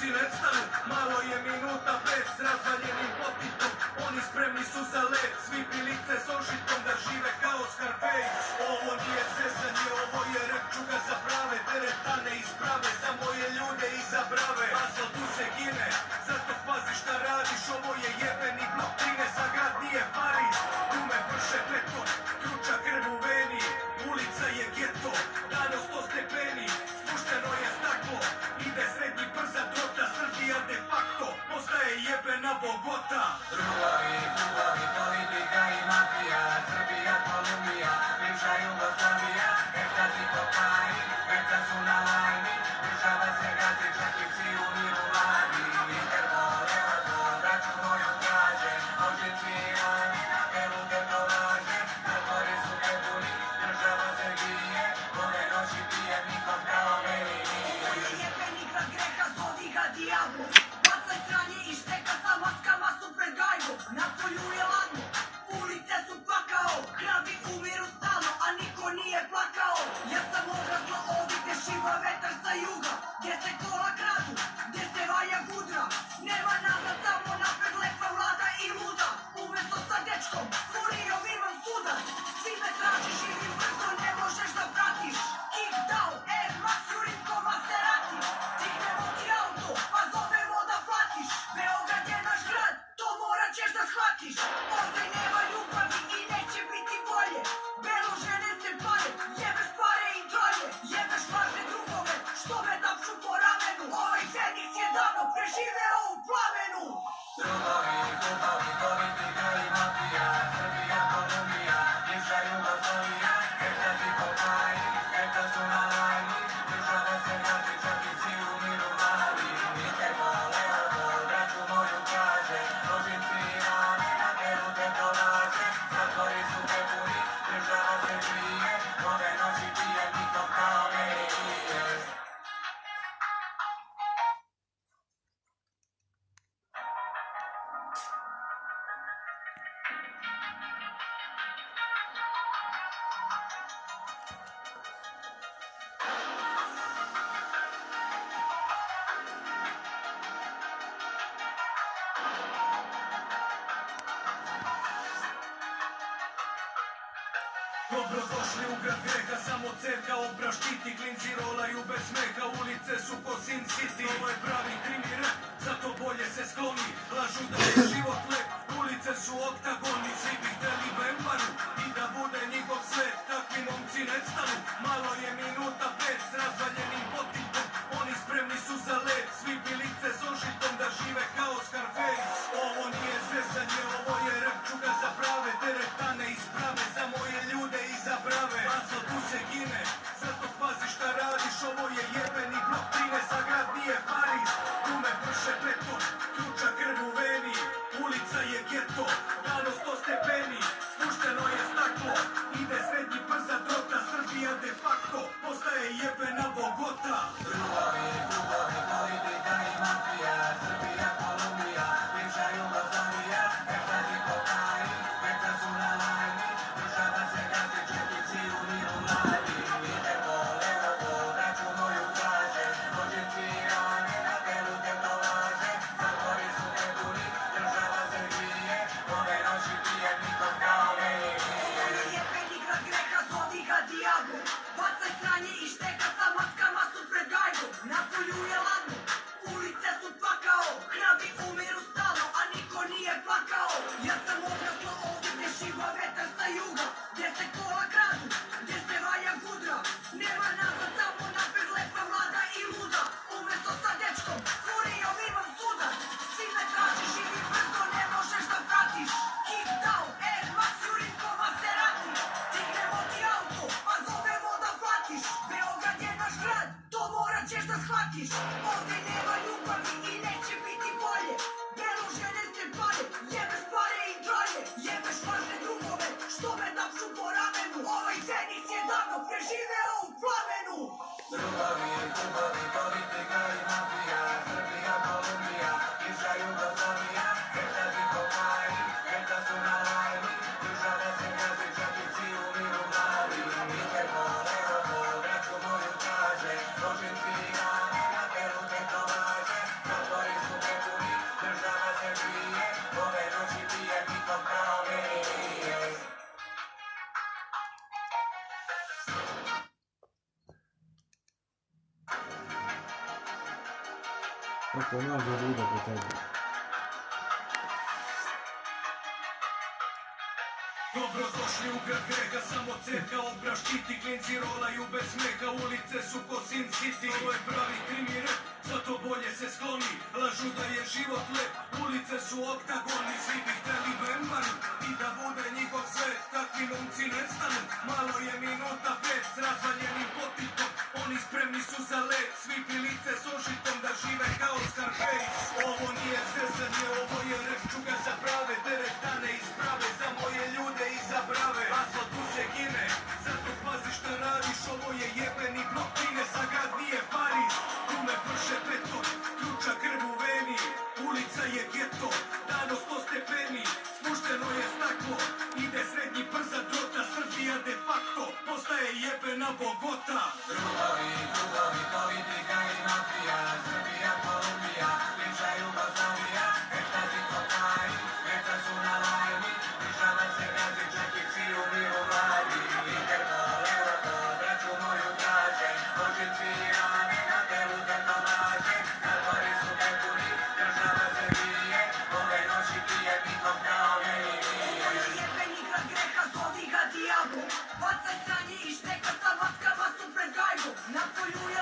momci nestanu. Malo je minuta bez razvaljenim potitom. Oni spremni su za let, svi pilice s ožitom da žive kao Scarface. Ovo nije zezanje, ovo je rap, čuga za prave, teretane isprave, za moje ljude iza brave. Asfalt tu se gine, zato pazi šta radiš, ovo je jebeni blok 13, a grad nije Pariz. Tu me vrše beton, kruča krv u veni, ulica je geto, danas 100 stepeni, spušteno je staklo, ide srednji brza trota, Srbija de facto postaje jebena Bogota. Drugovi, politika i mafija, Srbija, Kolumbija, bivša Jugoslavija, ekstazi kokain, veca su na lajni, država se gazi, čak i psi umiru mladi. Interpol, Europol, braću moju traže, ožici oni na pelu te dolaže, zatvori su prebuni, država se grije, ove noći pije nikom kao meni nije. Ovo je jebeni grad greha, zodi ga diablo, bacaj stranje i šteka sa maskama su pred gajbom, na polju je ladno, ulice su pakao, kravi umiru stalno, a niko nije plakao. Ja sam odrasla ovdje gdje šiva vetar sa juga, gdje se kola kradu, gdje se valja gudra, nema nazad, samo napred lepa vlada i luda. Umjesto sa dečkom, furijom imam sudar, svi me traži, živim brzo, ne možeš da pratiš. Kick down, Air Max, jurim ko Maserati, dignemo ti auto, pa zovemo da platiš. Beograd je naš grad, to morat ćeš da shvatiš. Ovdje nema ljubavi i neće biti bolje, belo žene se pare, jebeš pare i troje, jebeš važne drugove, što me tapšu po ramenu. Ovaj Feniks je davno preživeo u plamenu. Drugovi, politika i mafija, Srbija, Kolumbija, bivša Jugoslavija, ekstazi kokain, veca su na lajni, država se gazi, čak i psi umiru mladi. Interpol, Europol, braću moju traže, ožici oni na pelu te dolaže, zatvori su prebuni, država se grije, ove noći pije nikom kao meni nije. Dobrodošli u grad greha, samo cerka obra štiti, klinci rolaju bez smeha, ulice su ko Sin City. Ovo je pravi krimi rap, zato bolje se skloni, lažu da je život lep, ulice su oktagoni, svi bi hteli bembaru i da bude njihov svet, takvi momci nestanu. Malo je minuta bez razvaljenim potitom, oni spremni su za let, svi pilice s ožitom da žive kao Scarface. Ovo nije zezanje, ovo je rap, čuga za prave, teretane isprave, za moje ljude iza brave. Asfalt tu se gine, zato pazi šta radiš, ovo je jebeni blok 13, a grad nije Pariz. Tu me vrše beton, kruča krv u veni, ulica je geto, danas 100 stepeni, spušteno je staklo, ide srednji brza trota, Srbija de facto postaje jebena Bogota. Drugovi, politika i mafija, Srbija, Kolumbija, bivša Jugoslavija, ekstazi kokain, veca su na lajni, država se gazi, čak i psi umiru mladi. Interpol, Europol, braću moju traže, ožici oni na pelu te dolaže, zatvori su prebuni, država se grije, ove noći pije nikom kao meni nije. Ovo je jebeni grad greha, zodi ga diablo, bacaj stranje i šteka sa maskama su pred gajbom, na polju je ladno, ulice su pakao, kravi umiru stalno, a niko nije plakao. Ja sam odrasla ovdje gdje šiva vetar sa juga, gdje se kola kradu, gdje se valja gudra, nema nazad, samo napred lepa vlada i luda. Umjesto sa dečkom, furijom imam sudar, svi me traži, živim brzo, ne možeš da pratiš. Kick down, Air Max, jurim ko Maserati, dignemo ti auto, pa zovemo da platiš. Beograd je naš grad, to morat ćeš da shvatiš. Ovdje nema ljubavi i neće biti bolje, belo žene se pare, jebeš pare i troje, jebeš važne drugove, što me tapšu po ramenu. Ovaj Feniks je davno preživeo u plamenu. Drugovi, politika i mafija, Srbija, Kolumbija, bivša Jugoslavija, ekstazi kokain, veca su na lajni, država se gazi, čak i psi umiru mladi. Interpol, Europol, braću moju traže, ožici oni na pelu te dolaže, Kako nađe luda po tebi. Dobrodošli u grad greha, samo cerka obra štiti, klinci rolaju bez smeha, ulice su ko Sin City. Ovo je pravi krimi rap, zato bolje se skloni, lažu da je život lep, ulice su oktagoni, svi bi hteli bembanu i da bude njihov svet, takvi momci nestanu, malo je minuta 5 s razvaljenim potitom, oni spremni su za let, svi prilice s ožitom da žive kao Scarface. Ovo nije zezanje, ovo je rap, čuga za prave, teretane isprave, za moje ljude iza brave, aslo tu se gine, zato pazi šta radiš, ovo je jebeni blok, Kine sa grad nije Pariz, tu me prše beton, ključa krv u veni, ulica je geto, dano 100 stepeni, spušteno je staklo, ide srednji brza drota, Srbija de facto, postaje jebena Bogota. Drugovi, drugovi, politika i mafija, Srbija, Kolumbija, bivša Jugoslavija, ekstazi kokain, djeca su na lajni, država se gazi, čak i psi umiru mladi. Interpol, Europol, braću moju traže, očici i rane, na telu tetovaže, zatvori su prepuni, država se bije, ove noći pije pitom kao Ovo je jebeni grad greha, zovi ga diablo. Bacaj stranje i šteka sa maskama su pred gajbom. Na polju je